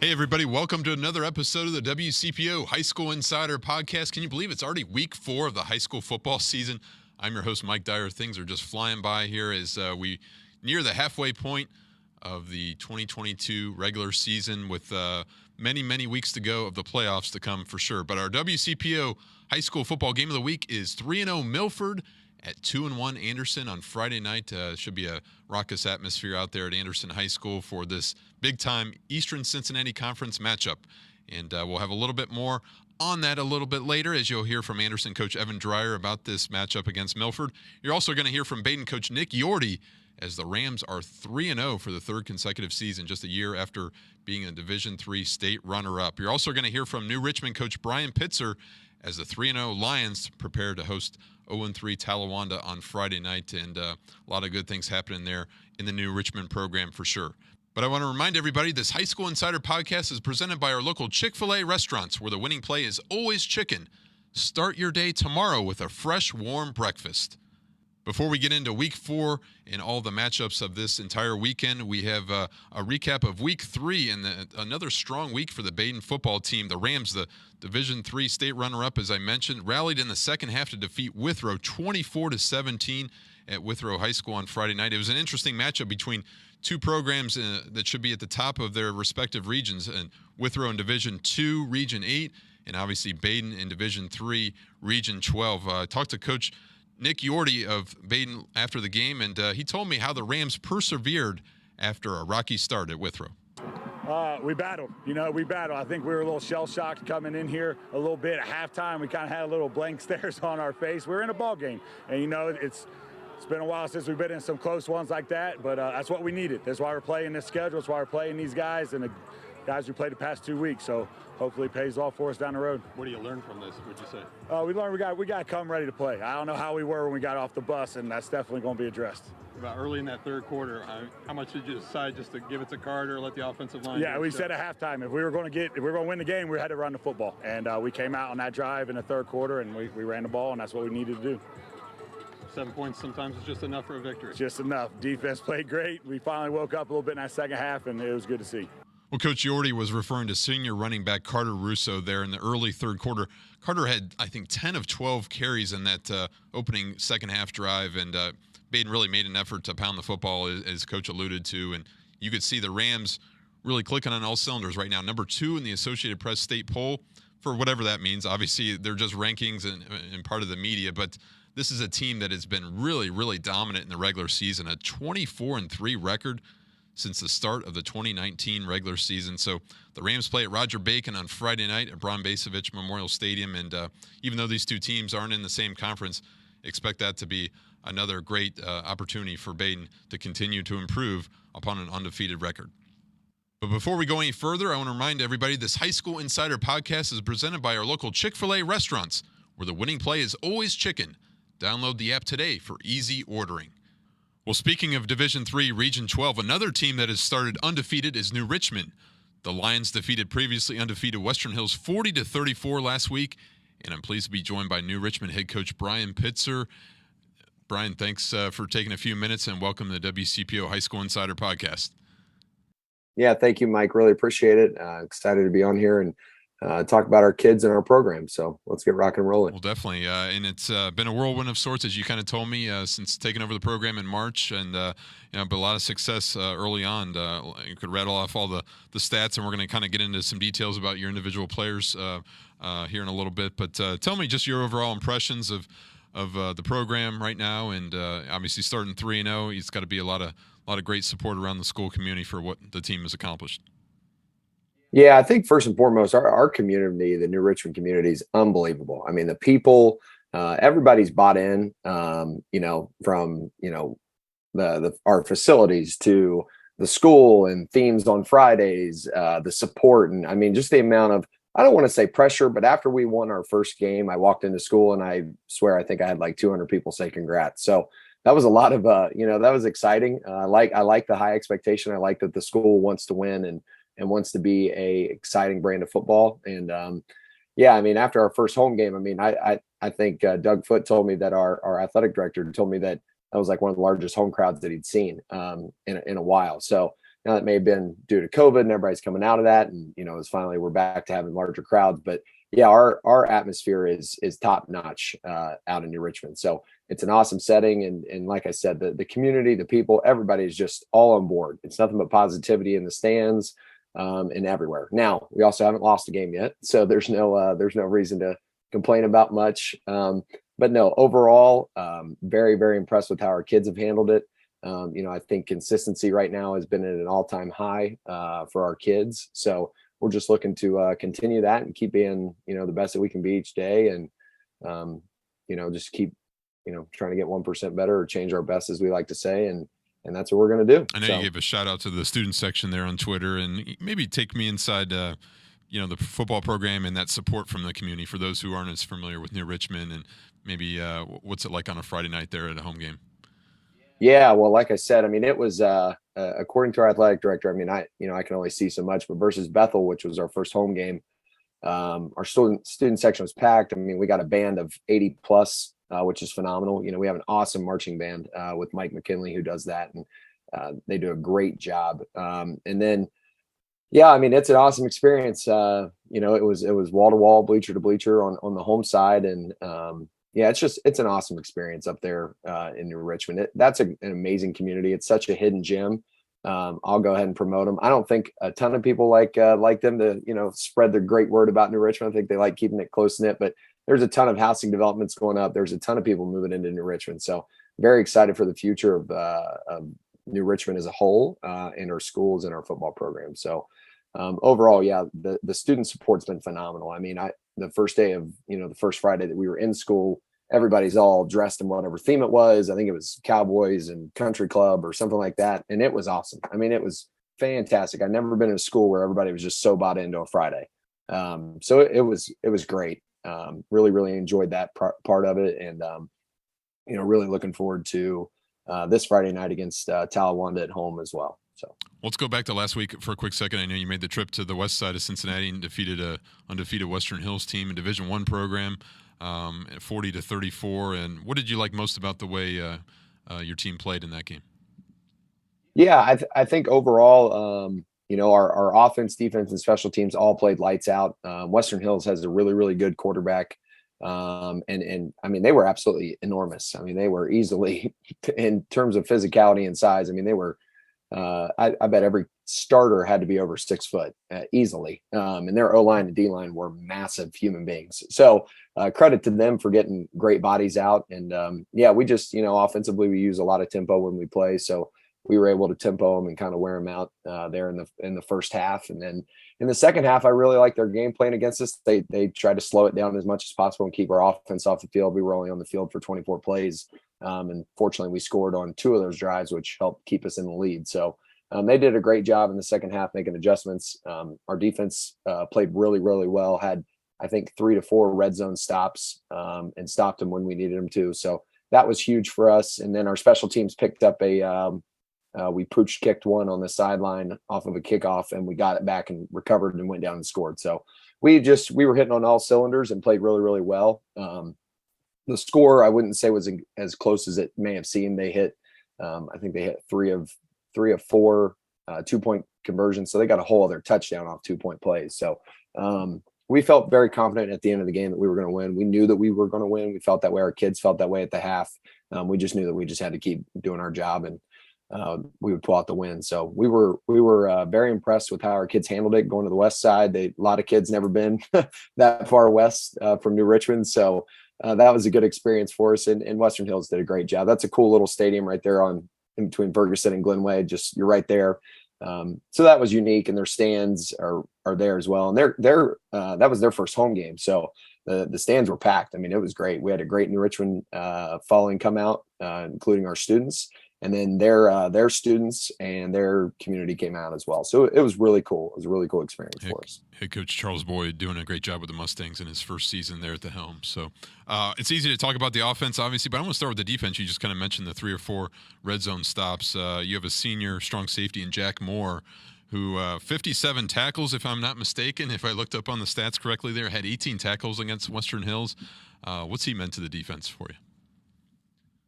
Hey, everybody. Welcome to another episode of the WCPO High School Insider podcast. Can you believe it's already week 4 of the high school football season? I'm your host, Mike Dyer. Things are just flying by here as we near the halfway point of the 2022 regular season with many weeks to go of the playoffs to come for sure. But our WCPO High School Football Game of the Week is 3-0 Milford at 2-1 Anderson on Friday night. Should be a raucous atmosphere out there at Anderson High School for this big-time Eastern Cincinnati Conference matchup. And we'll have a little bit more on that a little bit later as you'll hear from Anderson coach Evan Dreyer about this matchup against Milford. You're also going to hear from Badin coach Nick Yordy as the Rams are 3-0 for the third consecutive season, just a year after being a Division III state runner-up. You're also going to hear from new Richmond coach Brian Pitzer as the 3-0 Lions prepare to host 0-3 Talawanda on Friday night, and a lot of good things happening there in the new Richmond program for sure. But I want to remind everybody this High School Insider podcast is presented by our local Chick-fil-A restaurants, where the winning play is always chicken. Start your day tomorrow with a fresh, warm breakfast. Before we get into Week 4 and all the matchups of this entire weekend, we have a recap of Week 3 and another strong week for the Badin football team. The Rams, the Division III state runner-up, as I mentioned, rallied in the second half to defeat Withrow 24-17 at Withrow High School on Friday night. It was an interesting matchup between two programs that should be at the top of their respective regions, and Withrow in Division II, Region 8, and obviously Badin in Division III, Region 12. Talked to Coach Nick Yordy of Badin after the game, and he told me how the Rams persevered after a rocky start at Withrow. We battled. We battled. I think we were a little shell-shocked coming in here a little bit. At halftime, we kind of had a little blank stares on our face. We were in a ball game, and it's been a while since we've been in some close ones like that, but that's what we needed. That's why we're playing this schedule. That's why we're playing these guys and the guys we played the past 2 weeks. So hopefully it pays off for us down the road. What do you learn from this, would you say? We learned we got to come ready to play. I don't know how we were when we got off the bus, and that's definitely going to be addressed. About early in that third quarter, how much did you decide just to give it to Carter, let the offensive line? Yeah, we said at halftime if we were going to win the game, we had to run the football, and we came out on that drive in the third quarter, and we ran the ball, and that's what we needed to do. 7 points sometimes is just enough for a victory. Just enough. Defense played great. We finally woke up a little bit in that second half, and it was good to see. Well, Coach Yordy was referring to senior running back Carter Russo there in the early third quarter. Carter had, I think, 10 of 12 carries in that opening second half drive, and Badin really made an effort to pound the football, as Coach alluded to, and you could see the Rams really clicking on all cylinders right now. Number 2 in the Associated Press state poll, for whatever that means. Obviously, they're just rankings and part of the media, but this is a team that has been really dominant in the regular season, a 24-3 record since the start of the 2019 regular season. So the Rams play at Roger Bacon on Friday night at Bron Basovich Memorial Stadium, and even though these two teams aren't in the same conference, expect that to be another great opportunity for Badin to continue to improve upon an undefeated record. But before we go any further, I want to remind everybody this High School Insider podcast is presented by our local Chick-fil-A restaurants, where the winning play is always chicken. Download the app today for easy ordering. Well, speaking of Division III, Region 12, another team that has started undefeated is New Richmond. The Lions defeated previously undefeated Western Hills 40-34 last week, and I'm pleased to be joined by New Richmond head coach Brian Pitzer. Brian, thanks for taking a few minutes, and welcome to the WCPO High School Insider podcast. Yeah, thank you, Mike. Really appreciate it. Excited to be on here and talk about our kids and our program. So let's get rock and rolling. Well, definitely. And it's been a whirlwind of sorts, as you kind of told me, since taking over the program in March, and but a lot of success early on. You could rattle off all the stats, and we're going to kind of get into some details about your individual players here in a little bit. But tell me just your overall impressions of the program right now, and obviously starting 3-0, it's got to be a lot of great support around the school community for what the team has accomplished. Yeah, I think first and foremost, our community, the New Richmond community, is unbelievable. I mean, the people, everybody's bought in, from, our facilities to the school and themes on Fridays, the support. And I mean, just the amount of, I don't want to say pressure, but after we won our first game, I walked into school and I swear, I think I had like 200 people say congrats. So that was a lot of, that was exciting. I like the high expectation. I like that the school wants to win and wants to be a exciting brand of football. And I mean, after our first home game, I mean, I think Doug Foote told me that our athletic director told me that was like one of the largest home crowds that he'd seen in a while. So Now that may have been due to COVID and everybody's coming out of that, and it's finally we're back to having larger crowds. But yeah, our atmosphere is top notch out in New Richmond. So it's an awesome setting, and like I said, the community, the people, everybody is just all on board. It's nothing but positivity in the stands and everywhere. Now we also haven't lost a game yet, so there's no reason to complain about much. But no, overall, very, very impressed with how our kids have handled it. I think consistency right now has been at an all-time high for our kids. So we're just looking to continue that and keep being, the best that we can be each day. And, just keep, trying to get 1% better or change our best, as we like to say. And that's what we're going to do. I know you gave a shout out to the student section there on Twitter, and maybe take me inside, the football program and that support from the community for those who aren't as familiar with New Richmond, and maybe what's it like on a Friday night there at a home game? Yeah, well, like I said, it was according to our athletic director. I can only see so much, but versus Bethel, which was our first home game, our student section was packed. We got a band of 80 plus, which is phenomenal. We have an awesome marching band with Mike McKinley, who does that, and they do a great job. And then, yeah, it's an awesome experience. It was wall to wall, bleacher to bleacher on the home side, and yeah, it's an awesome experience up there in New Richmond. That's an amazing community. It's such a hidden gem. I'll go ahead and promote them. I don't think a ton of people like them to, spread the great word about New Richmond. I think they like keeping it close knit, but there's a ton of housing developments going up. There's a ton of people moving into New Richmond. So very excited for the future of New Richmond as a whole, and our schools and our football program. So overall, yeah, the student support's been phenomenal. The first day of, the first Friday that we were in school, everybody's all dressed in whatever theme it was. I think it was Cowboys and Country Club or something like that. And it was awesome. It was fantastic. I've never been in a school where everybody was just so bought into a Friday. So it was great. Really, really enjoyed that part of it. And, really looking forward to this Friday night against Talawanda at home as well. So let's go back to last week for a quick second. I know you made the trip to the west side of Cincinnati and defeated a undefeated Western Hills team, a Division I program, at 40-34. And what did you like most about the way your team played in that game? Yeah, I think overall, our offense, defense, and special teams all played lights out. Western Hills has a really, really good quarterback. And they were absolutely enormous. They were easily, in terms of physicality and size, they were, I bet every starter had to be over 6 foot easily. And their O-line and D-line were massive human beings. So credit to them for getting great bodies out. And yeah, we just, offensively, we use a lot of tempo when we play. So we were able to tempo them and kind of wear them out there in the first half. And then in the second half, I really liked their game plan against us. They tried to slow it down as much as possible and keep our offense off the field. We were only on the field for 24 plays. And fortunately, we scored on 2 of those drives, which helped keep us in the lead. So they did a great job in the second half making adjustments. Our defense played really, really well, had, I think, 3 to 4 red zone stops and stopped them when we needed them to. So that was huge for us. And then our special teams picked up we pooch kicked one on the sideline off of a kickoff, and we got it back and recovered and went down and scored. So we were hitting on all cylinders and played really, really well. The score, I wouldn't say was as close as it may have seemed. They hit, I think they hit 3 of 4 2-point conversions. So they got a whole other touchdown off 2-point plays. So we felt very confident at the end of the game that we were going to win. We knew that we were going to win. We felt that way. Our kids felt that way at the half. We just knew that we just had to keep doing our job, and we would pull out the win. So we were very impressed with how our kids handled it going to the west side. A lot of kids never been that far west from New Richmond. So that was a good experience for us. And Western Hills did a great job. That's a cool little stadium right there in between Ferguson and Glenway. Just, you're right there. So that was unique, and their stands are there as well. And that was their first home game. So the stands were packed. It was great. We had a great New Richmond following come out, including our students. And then their students and their community came out as well. So it was really cool. It was a really cool experience for us. Head coach Charles Boyd doing a great job with the Mustangs in his first season there at the helm. So it's easy to talk about the offense, obviously, but I want to start with the defense. You just kind of mentioned the 3 or 4 red zone stops. You have a senior strong safety in Jack Moore, who 57 tackles, if I'm not mistaken. If I looked up on the stats correctly there, had 18 tackles against Western Hills. What's he meant to the defense for you?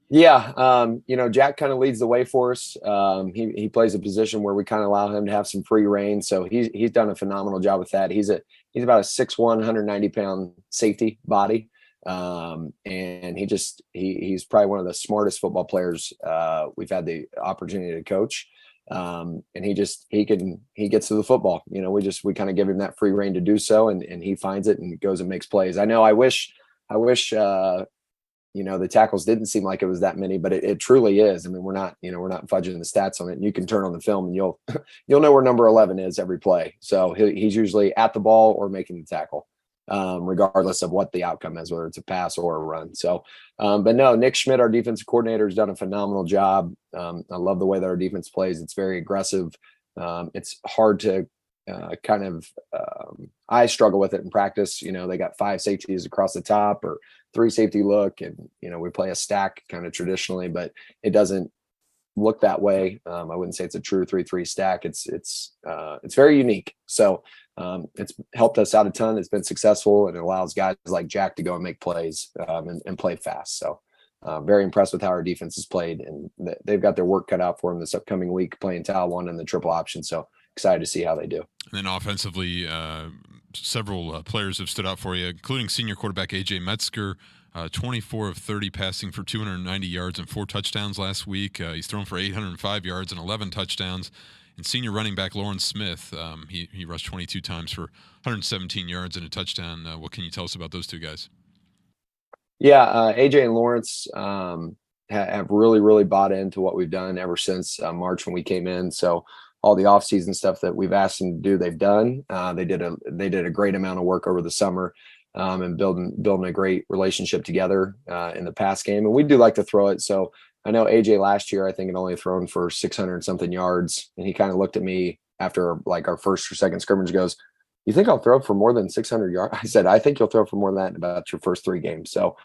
Yeah, Jack kind of leads the way for us. He plays a position where we kind of allow him to have some free reign. So he's done a phenomenal job with that. He's about a 6'1", 190-pound safety body. And he's probably one of the smartest football players we've had the opportunity to coach. And he gets to the football. We kind of give him that free reign to do so, and he finds it and goes and makes plays. I wish the tackles didn't seem like it was that many, but it truly is. I mean, we're not fudging the stats on it. And you can turn on the film and you'll know where number 11 is every play. So he's usually at the ball or making the tackle, regardless of what the outcome is, whether it's a pass or a run. So, but no, Nick Schmidt, our defensive coordinator, has done a phenomenal job. I love the way that our defense plays. It's very aggressive. It's hard to I struggle with it in practice. They got 5 safeties across the top or 3 safety look, and we play a stack kind of traditionally, but it doesn't look that way. I wouldn't say it's a true 3-3 stack. It's very unique. So it's helped us out a ton. It's been successful, and it allows guys like Jack to go and make plays and play fast. So very impressed with how our defense has played, and they've got their work cut out for them this upcoming week, playing Tal 1 and the triple option. So excited to see how they do. And then offensively, several players have stood out for you, including senior quarterback AJ Metzger, 24 of 30 passing for 290 yards and 4 touchdowns last week. He's thrown for 805 yards and 11 touchdowns. And senior running back Laurence Smith, he rushed 22 times for 117 yards and a touchdown. What can you tell us about those two guys? Yeah, AJ and Laurence have really, really bought into what we've done ever since March when we came in. So all the offseason stuff that we've asked them to do, they've done. They did a great amount of work over the summer and building a great relationship together in the pass game. And we do like to throw it. So I know AJ last year, I think, had only thrown for 600 something yards. And he kind of looked at me after like our first or second scrimmage, goes, "You think I'll throw for more than 600 yards?" I said, "I think you'll throw for more than that in about your first 3 games." So,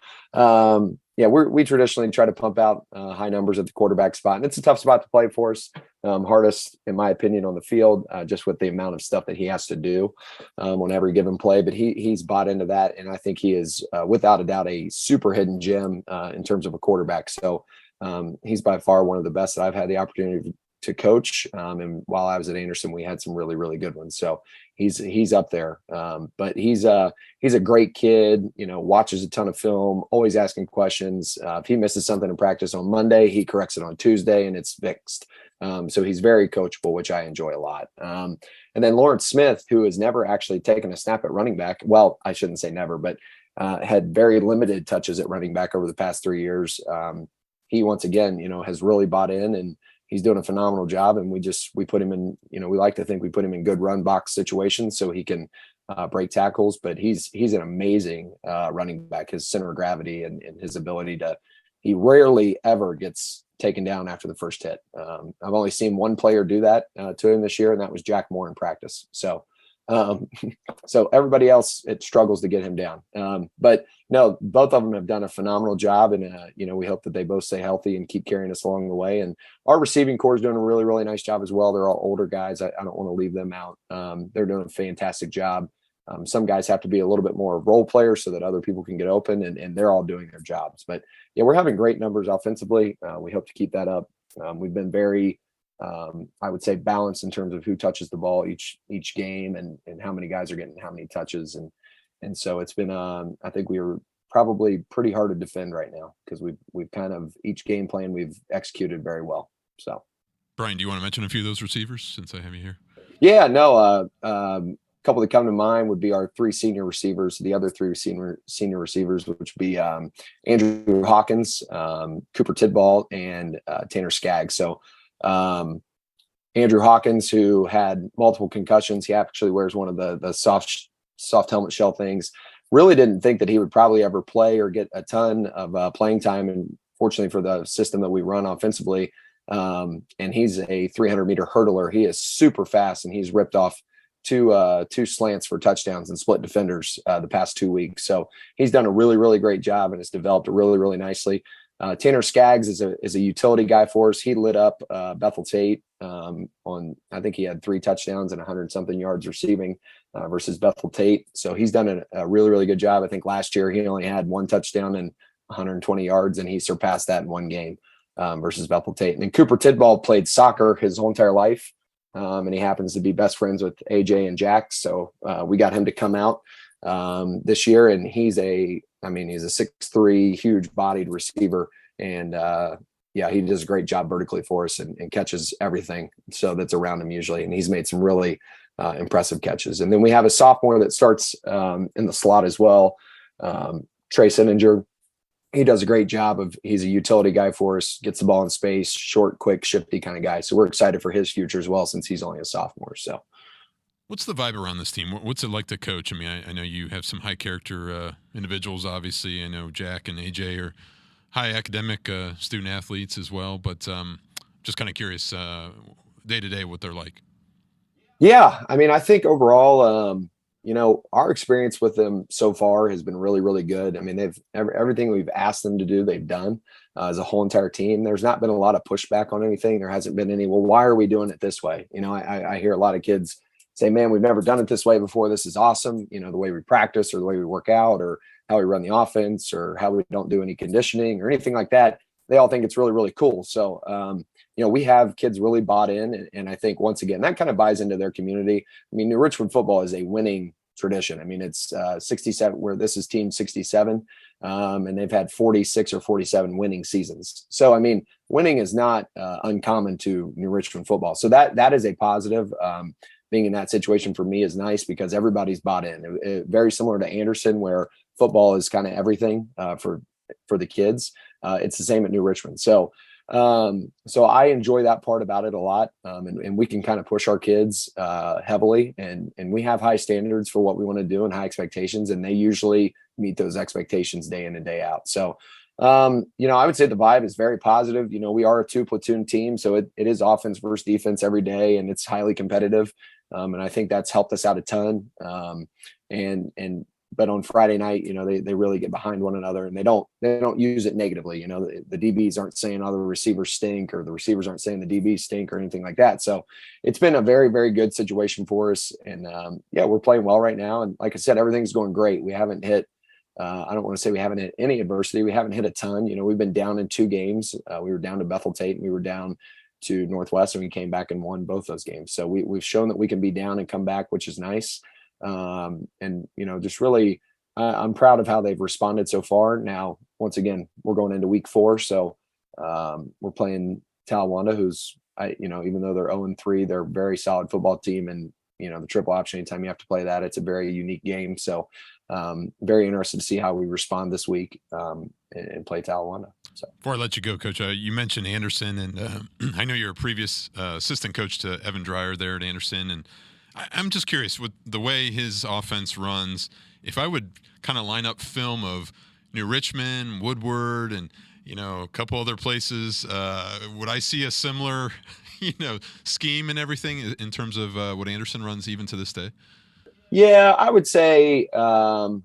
we traditionally try to pump out high numbers at the quarterback spot. And it's a tough spot to play for us. Hardest, in my opinion, on the field, just with the amount of stuff that he has to do on every given play. But he's bought into that. And I think he is, without a doubt, a super hidden gem in terms of a quarterback. So he's by far one of the best that I've had the opportunity to coach. And while I was at Anderson, we had some really, really good ones. So he's up there. But he's a great kid, watches a ton of film, always asking questions. If he misses something in practice on Monday, he corrects it on Tuesday and it's fixed. So he's very coachable, which I enjoy a lot. And then Laurence Smith, who has never actually taken a snap at running back. Well, I shouldn't say never, but had very limited touches at running back over the past 3 years. He, once again, has really bought in, and he's doing a phenomenal job. And we put him in, we like to think we put him in good run box situations so he can break tackles, but he's an amazing running back. His center of gravity and his ability he rarely ever gets taken down after the first hit. I've only seen one player do that to him this year, and that was Jack Moore in practice. So everybody else, it struggles to get him down. But no, both of them have done a phenomenal job, and we hope that they both stay healthy and keep carrying us along the way. And our receiving core is doing a really, really nice job as well. They're all older guys. I don't want to leave them out. They're doing a fantastic job. Some guys have to be a little bit more role players so that other people can get open, and they're all doing their jobs. But yeah, we're having great numbers offensively. We hope to keep that up. We've been very, I would say, balanced in terms of who touches the ball each game and how many guys are getting how many touches. And so it's been, I think we were probably pretty hard to defend right now because we've kind of, each game plan we've executed very well. So, Brian, do you want to mention a few of those receivers since I have you here? Yeah, no, couple that come to mind would be our 3 senior receivers. The other 3 senior receivers, which would be Andrew Hawkins, Cooper Tidball, and Tanner Skaggs. So Andrew Hawkins, who had multiple concussions, he actually wears one of the soft helmet shell things. Really didn't think that he would probably ever play or get a ton of playing time. And fortunately for the system that we run offensively, and he's a 300-meter hurdler. He is super fast, and he's ripped off two slants for touchdowns and split defenders the past 2 weeks. So he's done a really, really great job, and it's developed really, really nicely. Tanner Skaggs is a utility guy for us. He lit up Bethel Tate I think he had 3 touchdowns and 100-something yards receiving versus Bethel Tate. So he's done a really, really good job. I think last year he only had 1 touchdown and 120 yards, and he surpassed that in one game versus Bethel Tate. And then Cooper Tidball played soccer his whole entire life, and he happens to be best friends with AJ and Jack. So we got him to come out this year, and he's a 6'3", huge-bodied receiver, and he does a great job vertically for us and catches everything so that's around him usually, and he's made some really impressive catches. And then we have a sophomore that starts in the slot as well, Trey Sinninger. He does a great job he's a utility guy for us, gets the ball in space, short, quick, shifty kind of guy. So we're excited for his future as well, since he's only a sophomore. So what's the vibe around this team? What's it like to coach? I mean, I know you have some high character individuals, obviously. I know Jack and AJ are high academic student athletes as well, but just kind of curious day to day what they're like. Yeah, I mean, I think overall, our experience with them so far has been really, really good. I mean, they've everything we've asked them to do, they've done as a whole entire team. There's not been a lot of pushback on anything. There hasn't been any, well, why are we doing it this way? I hear a lot of kids say, man, we've never done it this way before. This is awesome. The way we practice or the way we work out or how we run the offense or how we don't do any conditioning or anything like that. They all think it's really, really cool. So, we have kids really bought in. And I think, once again, that kind of buys into their community. I mean, New Richmond football is a winning tradition. I mean, it's 67, where this is team 67, and they've had 46 or 47 winning seasons. So, I mean, winning is not uncommon to New Richmond football. So that is a positive. Being in that situation for me is nice because everybody's bought in. Very similar to Anderson, where football is kind of everything for the kids. It's the same at New Richmond. So I enjoy that part about it a lot. And we can kind of push our kids heavily, and we have high standards for what we want to do and high expectations, and they usually meet those expectations day in and day out. So, I would say the vibe is very positive. We are a 2-platoon team, so it is offense versus defense every day, and it's highly competitive. And I think that's helped us out a ton. But on Friday night, they really get behind one another, and they don't use it negatively. The DBs aren't saying other receivers stink, or the receivers aren't saying the DBs stink or anything like that. So it's been a very, very good situation for us. And we're playing well right now. And like I said, everything's going great. We haven't hit, I don't want to say we haven't hit any adversity. We haven't hit a ton. We've been down in 2 games. We were down to Bethel Tate, and we were down to Northwest, and we came back and won both those games. So we've shown that we can be down and come back, which is nice. Just really, I'm proud of how they've responded so far. Now, once again, we're going into week 4. So, we're playing Talawanda, who's, even though they're 0-3, they're a very solid football team. And, the triple option, anytime you have to play that, it's a very unique game. So, very interested to see how we respond this week, and play Talawanda. So before I let you go, Coach, you mentioned Anderson, and I know you're a previous assistant coach to Evan Dreyer there at Anderson, and I'm just curious, with the way his offense runs, if I would kind of line up film of New Richmond, Woodward, and a couple other places, would I see a similar scheme and everything in terms of what Anderson runs even to this day? Yeah, I would say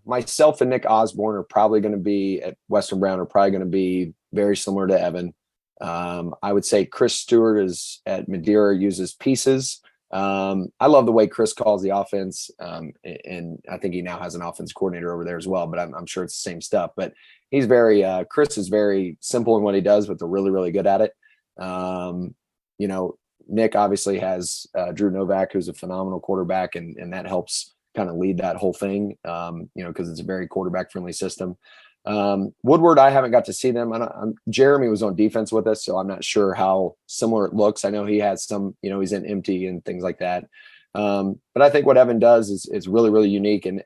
myself and Nick Osborne are probably going to be at Western Brown, are probably going to be very similar to Evan. I would say Chris Stewart is at Madeira, uses pieces. I love the way Chris calls the offense. And I think he now has an offense coordinator over there as well, but I'm sure it's the same stuff. But he's Chris is very simple in what he does, but they're really, really good at it. Nick obviously has Drew Novak, who's a phenomenal quarterback, and that helps kind of lead that whole thing, because it's a very quarterback friendly system. Woodward, I haven't got to see them. Jeremy was on defense with us, so I'm not sure how similar it looks. I know he has some, he's in empty and things like that. But I think what Evan does is really, really unique. And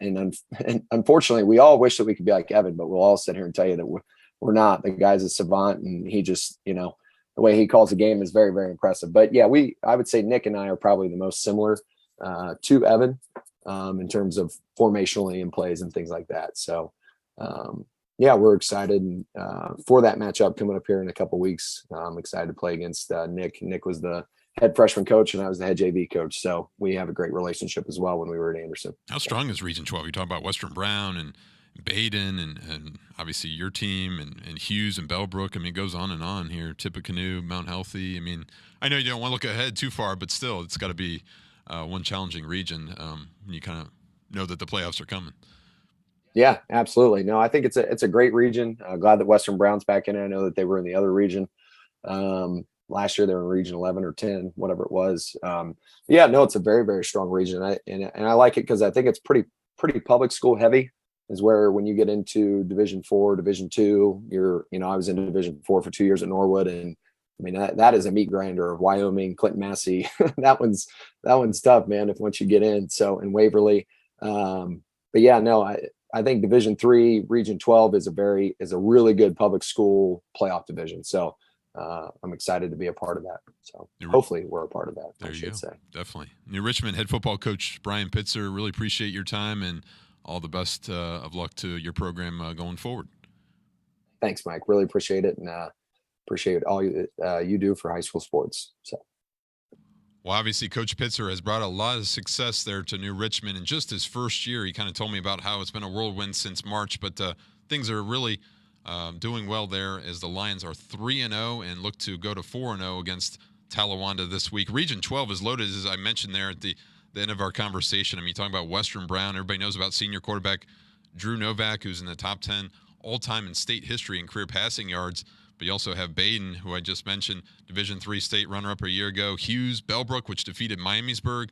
unfortunately, we all wish that we could be like Evan, but we'll all sit here and tell you that we're not. The guy's a savant, and he just, the way he calls the game is very, very impressive. But yeah, I would say Nick and I are probably the most similar to Evan in terms of formationally and plays and things like that. So, we're excited for that matchup coming up here in a couple of weeks. I'm excited to play against Nick. Nick was the head freshman coach, and I was the head JV coach. So we have a great relationship as well when we were at Anderson. How strong is Region 12? You talk about Western Brown and Badin and obviously your team and Hughes and Bellbrook. I mean, it goes on and on here. Tippecanoe, Mount Healthy. I mean, I know you don't want to look ahead too far, but still, it's got to be one challenging region. You kind of know that the playoffs are coming. Yeah, absolutely. No, I think it's a great region. Glad that Western Brown's back in it. I know that they were in the other region. Last year they were in region 11 or 10, whatever it was. Yeah, no, it's a very, very strong region. And I like it because I think it's pretty public school heavy, is where when you get into Division 4, Division 2, I was in Division 4 for 2 years at Norwood, and I mean that is a meat grinder of Wyoming, Clinton, Massey. that one's tough, man, if once you get in. So in Waverly. But yeah, no, I think Division 3, Region 12 is a really good public school playoff division. So I'm excited to be a part of that. So hopefully we're a part of that. There I you should go. say. Definitely. New Richmond head football coach Brian Pitzer, really appreciate your time and all the best of luck to your program going forward. Thanks, Mike. Really appreciate it, and appreciate all you do for high school sports. So. Well, obviously, Coach Pitzer has brought a lot of success there to New Richmond in just his first year. He kind of told me about how it's been a whirlwind since March, but things are really doing well there as the Lions are 3-0 and look to go to 4-0 against Talawanda this week. Region 12 is loaded, as I mentioned there at the end of our conversation. I mean, talking about Western Brown, everybody knows about senior quarterback Drew Novak, who's in the top 10 all-time in state history in career passing yards. But you also have Badin, who I just mentioned, Division III state runner-up a year ago. Hughes, Bellbrook, which defeated Miamisburg.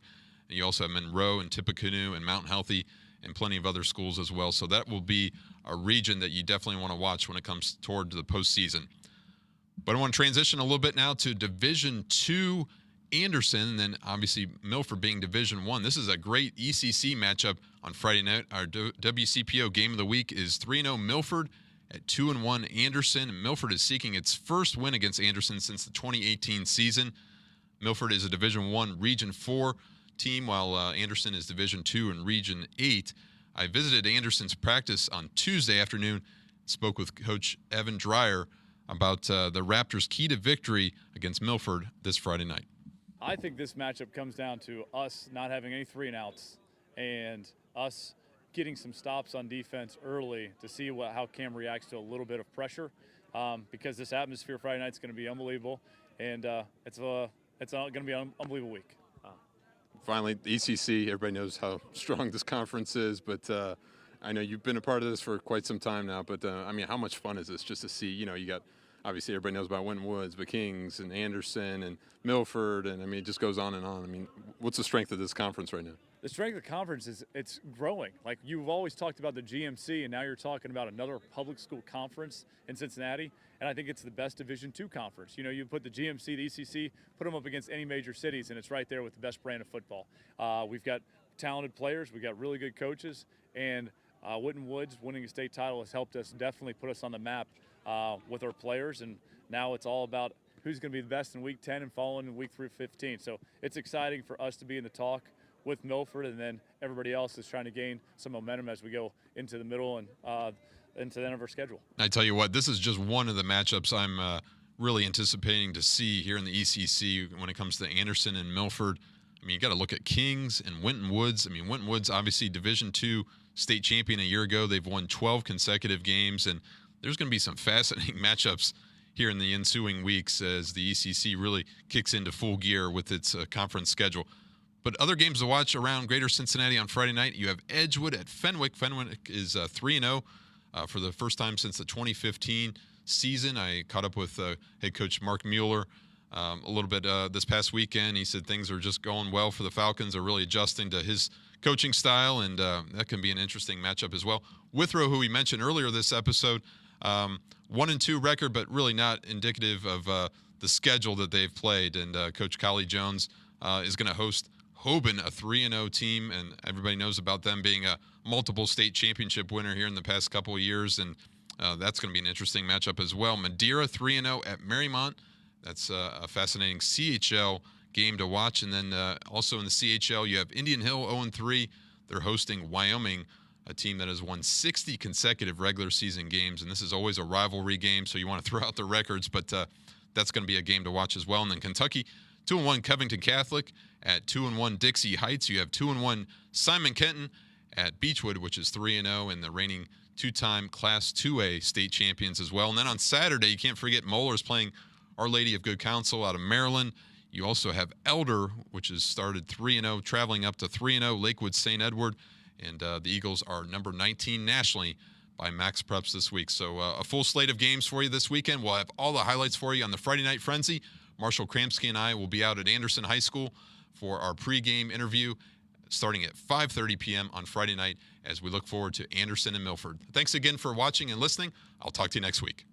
And you also have Monroe and Tippecanoe and Mount Healthy and plenty of other schools as well. So that will be a region that you definitely want to watch when it comes toward the postseason. But I want to transition a little bit now to Division II Anderson, and then obviously Milford being Division I. This is a great ECC matchup on Friday night. Our WCPO game of the week is 3-0 Milford at 2-1 Anderson. Milford is seeking its first win against Anderson since the 2018 season. Milford is a Division I Region 4 team, while Anderson is Division II and Region 8. I visited Anderson's practice on Tuesday afternoon, spoke with Coach Evan Dreyer about the Raptors' key to victory against Milford this Friday night. I think this matchup comes down to us not having any 3-and-outs and us getting some stops on defense early to see how Cam reacts to a little bit of pressure, because this atmosphere Friday night is going to be unbelievable, and it's going to be an unbelievable week. Finally, the ECC, everybody knows how strong this conference is, but I know you've been a part of this for quite some time now, but I mean, how much fun is this just to see, you got, obviously everybody knows about Winton Woods, but Kings and Anderson and Milford, and I mean, it just goes on and on. I mean, what's the strength of this conference right now? The strength of the conference is it's growing. Like, you've always talked about the GMC, and now you're talking about another public school conference in Cincinnati, and I think it's the best Division II conference. You put the GMC, the ECC, put them up against any major cities, and it's right there with the best brand of football. We've got talented players, we've got really good coaches, and Winton Woods winning a state title has helped us definitely put us on the map with our players, and now it's all about who's going to be the best in Week 10 and following in Week 15. So it's exciting for us to be in the talk with Milford, and then everybody else is trying to gain some momentum as we go into the middle and into the end of our schedule. I tell you what, this is just one of the matchups I'm really anticipating to see here in the ECC when it comes to Anderson and Milford. I mean, you got to look at Kings and Winton Woods. I mean, Winton Woods, obviously Division II state champion a year ago. They've won 12 consecutive games, and there's going to be some fascinating matchups here in the ensuing weeks as the ECC really kicks into full gear with its conference schedule. But other games to watch around Greater Cincinnati on Friday night, you have Edgewood at Fenwick. Fenwick is 3-0 for the first time since the 2015 season. I caught up with head coach Mark Mueller a little bit this past weekend. He said things are just going well for the Falcons. They're really adjusting to his coaching style, and that can be an interesting matchup as well. Withrow, who we mentioned earlier this episode, 1-2 record, but really not indicative of the schedule that they've played. And Coach Collie Jones is going to host Hoban, a 3-0 team, and everybody knows about them being a multiple state championship winner here in the past couple of years, and that's going to be an interesting matchup as well. Madeira 3-0 at Marymount. That's a fascinating CHL game to watch. And then also in the CHL, you have Indian Hill 0-3. They're hosting Wyoming, a team that has won 60 consecutive regular season games, and this is always a rivalry game, so you want to throw out the records, but that's going to be a game to watch as well. And then Kentucky, 2-1 Covington Catholic at 2-1 Dixie Heights. You have 2-1 Simon Kenton at Beechwood, which is 3-0, and the reigning two-time Class 2A state champions as well. And then on Saturday, you can't forget Moeller's playing Our Lady of Good Counsel out of Maryland. You also have Elder, which has started 3-0, traveling up to 3-0 Lakewood St. Edward. And the Eagles are number 19 nationally by Max Preps this week. So a full slate of games for you this weekend. We'll have all the highlights for you on the Friday Night Frenzy. Marshall Kramsky and I will be out at Anderson High School for our pregame interview starting at 5:30 p.m. on Friday night as we look forward to Anderson and Milford. Thanks again for watching and listening. I'll talk to you next week.